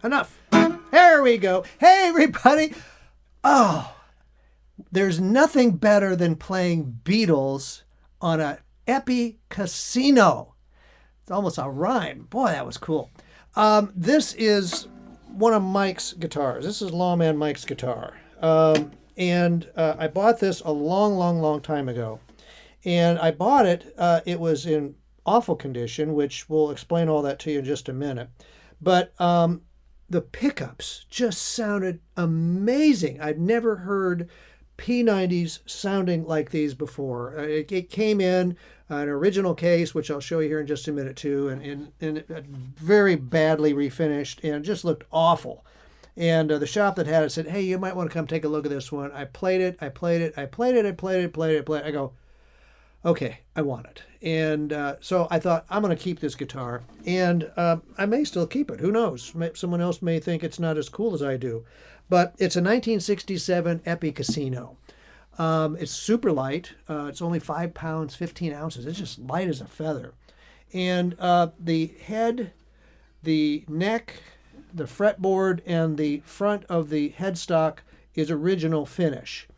enough. There we go. Hey, everybody. Oh, there's nothing better than playing Beatles on a Epiphone Casino. It's almost a rhyme. Boy, that was cool. This is one of Mike's guitars. This is Lawman Mike's guitar. And I bought this a long time ago. And I bought it, it was in awful condition, which we'll explain all that to you in just a minute. But the pickups just sounded amazing. I'd never heard P90s sounding like these before. It came in an original case, which I'll show you here in just a minute too, and very badly refinished, and it just looked awful. And the shop that had it said, hey, you might want to come take a look at this one. I played it. I go, okay, I want it. And so I thought, I'm going to keep this guitar. And I may still keep it. Who knows? Someone else may think it's not as cool as I do. But it's a 1967 Epiphone Casino. It's super light. It's only 5 pounds, 15 ounces. It's just light as a feather. And the head, the neck, the fretboard, and the front of the headstock is original finish.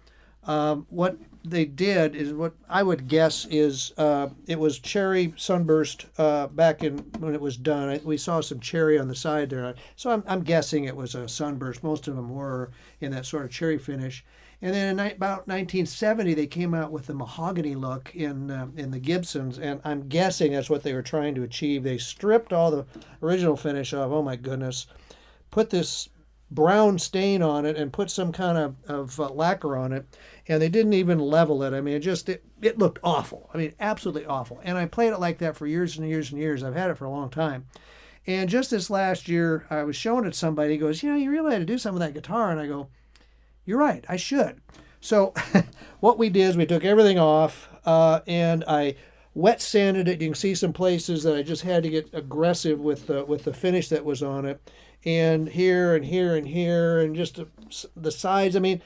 What they did is, what I would guess is, it was cherry sunburst back in when it was done. We saw some cherry on the side there, so I'm guessing it was a sunburst. Most of them were in that sort of cherry finish. And then in about 1970, they came out with the mahogany look in the Gibsons, and I'm guessing that's what they were trying to achieve. They stripped all the original finish off. Oh my goodness! Put this brown stain on it and put some kind of lacquer on it, and they didn't even level it. I mean, it looked awful. I mean, absolutely awful. And I played it like that for years and years and years. I've had it for a long time. And just this last year, I was showing it to somebody. He goes, you really had to do something with that guitar. And I go, you're right, I should. So what we did is we took everything off, and I wet sanded it. You can see some places that I just had to get aggressive with the finish that was on it. And here and here and here, and just the sides. I mean,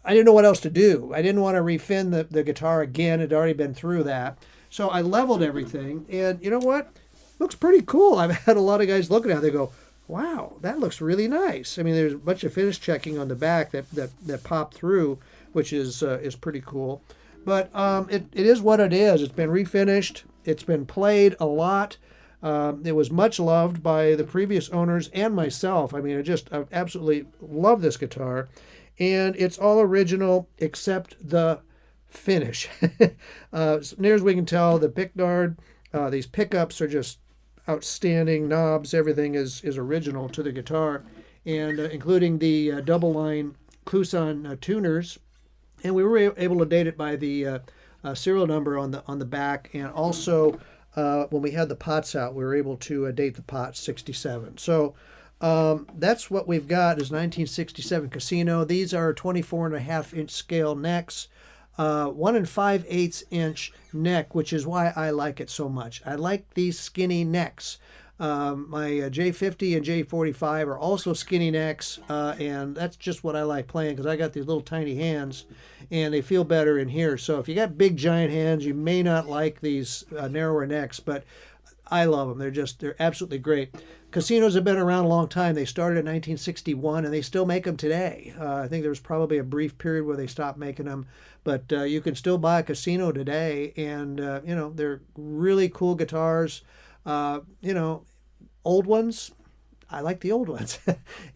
I didn't know what else to do. I didn't want to refin the guitar again. It had already been through that. So I leveled everything, and you know what? Looks pretty cool. I've had a lot of guys looking at it. They go, wow, that looks really nice. I mean, there's a bunch of finish checking on the back that popped through, which is pretty cool. But it is what it is. It's been refinished. It's been played a lot. It was much loved by the previous owners and myself. I mean, I absolutely love this guitar. And it's all original except the finish. As near as we can tell, the pickguard, these pickups are just outstanding. Knobs, everything is original to the guitar, and including the double line Kluson tuners. And we were able to date it by the serial number on the back, and also when we had the pots out, we were able to date the pots 67. So that's what we've got is 1967 Casino. These are 24.5-inch scale necks, 1 5/8 inch neck, which is why I like it so much. I like these skinny necks. My J50 and J45 are also skinny necks, and that's just what I like playing because I got these little tiny hands, and they feel better in here. So if you got big giant hands, you may not like these narrower necks, but I love them. They're absolutely great. Casinos have been around a long time. They started in 1961, and they still make them today. I think there was probably a brief period where they stopped making them, but you can still buy a Casino today, and they're really cool guitars. Old ones, I like the old ones,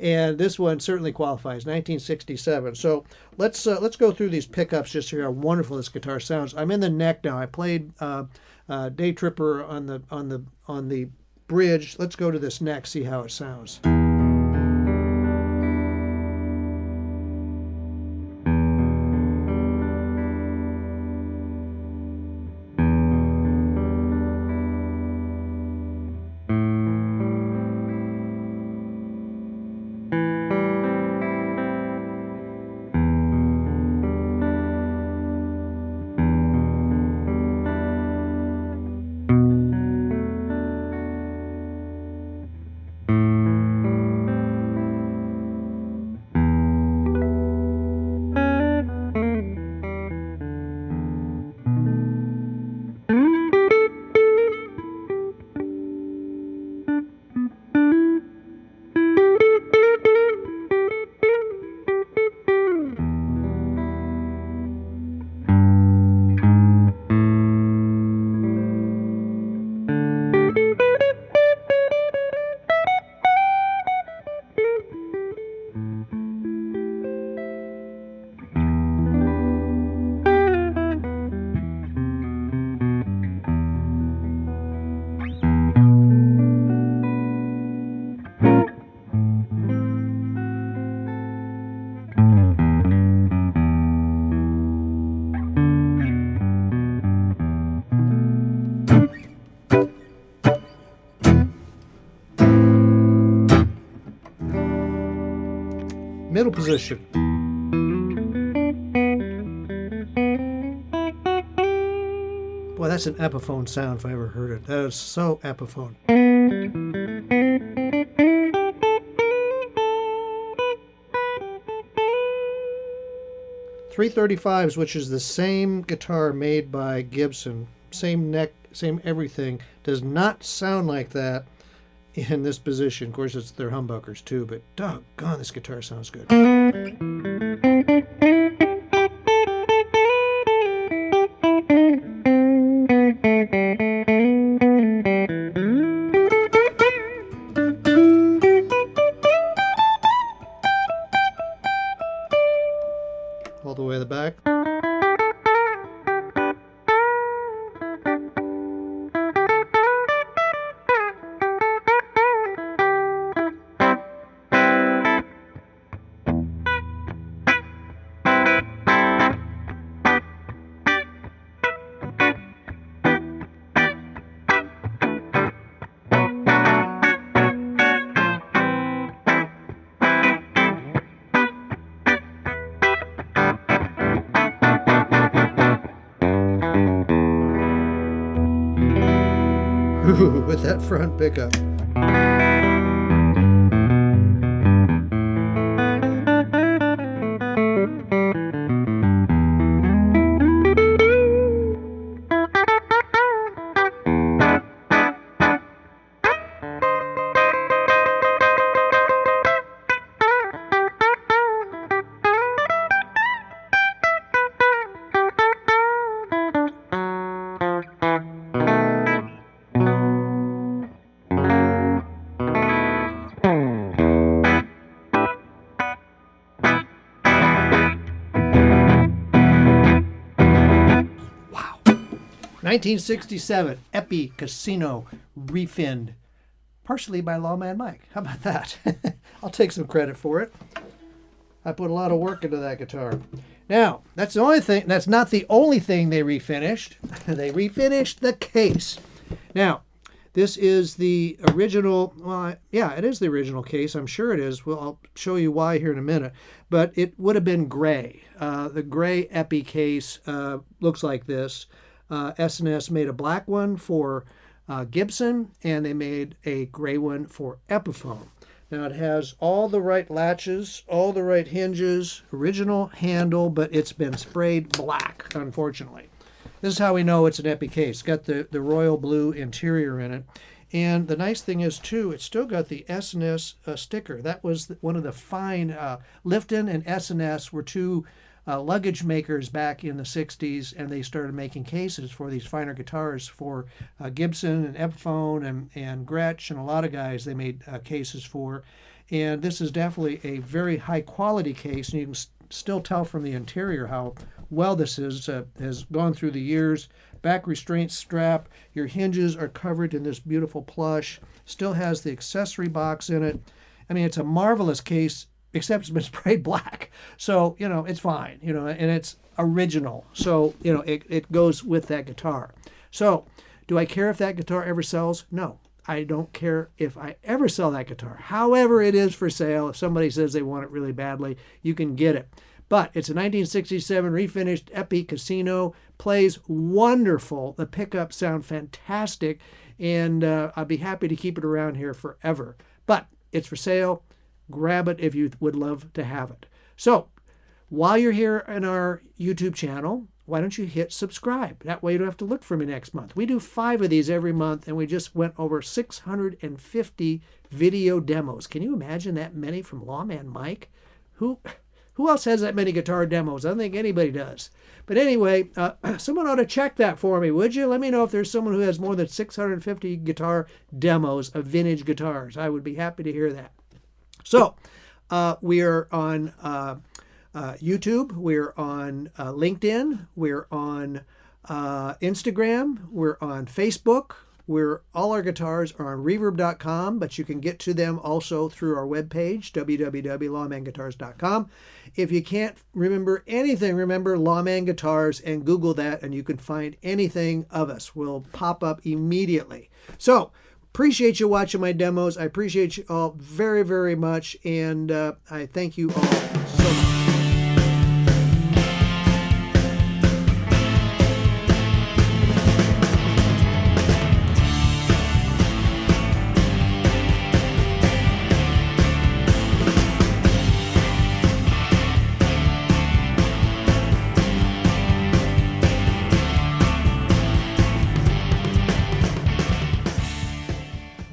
and this one certainly qualifies. 1967. So let's go through these pickups just to hear how wonderful this guitar sounds. I'm in the neck now. I played Day Tripper on the bridge. Let's go to this neck, see how it sounds. middle position. Boy, that's an Epiphone sound if I ever heard it. That is so Epiphone. 335s, which is the same guitar made by Gibson, same neck, same everything, does not sound like that in this position. Of course, it's their humbuckers too, but doggone, this guitar sounds good. All the way to the back. Ooh, with that front pickup. Wow. 1967 Epiphone Casino refin'd, partially by LAWMAN Mike. How about that? I'll take some credit for it. I put a lot of work into that guitar. Now, that's the only thing. That's not the only thing they refinished. They refinished the case. Now, this is the original. Well, yeah, it is the original case. I'm sure it is. Well, I'll show you why here in a minute. But it would have been gray. The gray Epi case looks like this. S&S made a black one for Gibson, and they made a gray one for Epiphone. Now it has all the right latches, all the right hinges, original handle, but it's been sprayed black, unfortunately. This is how we know it's an Epi case. It's got the royal blue interior in it. And the nice thing is, too, it's still got the S&S sticker. That was one of the fine, Lifton and S&S were two luggage makers back in the 60s, and they started making cases for these finer guitars for Gibson and Epiphone and Gretsch and a lot of guys they made cases for. And this is definitely a very high quality case, and you can still tell from the interior how well this is, has gone through the years. Back restraint strap, your hinges are covered in this beautiful plush, still has the accessory box in it. I mean, it's a marvelous case, except it's been sprayed black. So, you know, it's fine, you know, and it's original. So, you know, it goes with that guitar. So, do I care if that guitar ever sells? No, I don't care if I ever sell that guitar. However it is for sale, if somebody says they want it really badly, you can get it. But it's a 1967 refinished Epi Casino, plays wonderful. The pickups sound fantastic, and I'd be happy to keep it around here forever. But it's for sale. Grab it if you would love to have it. So, while you're here in our YouTube channel, why don't you hit subscribe? That way you don't have to look for me next month. We do 5 of these every month, and we just went over 650 video demos. Can you imagine that many from LAWMAN Mike? Who else has that many guitar demos? I don't think anybody does. But anyway, someone ought to check that for me, would you? Let me know if there's someone who has more than 650 guitar demos of vintage guitars. I would be happy to hear that. So, we are on YouTube, we're on LinkedIn, we're on Instagram, we're on Facebook. All our guitars are on reverb.com, but you can get to them also through our webpage, www.lawmanguitars.com. If you can't remember anything, remember LAWMAN Guitars and Google that, and you can find anything of us. We'll pop up immediately. So, appreciate you watching my demos. I appreciate you all very, very much, and I thank you all so much.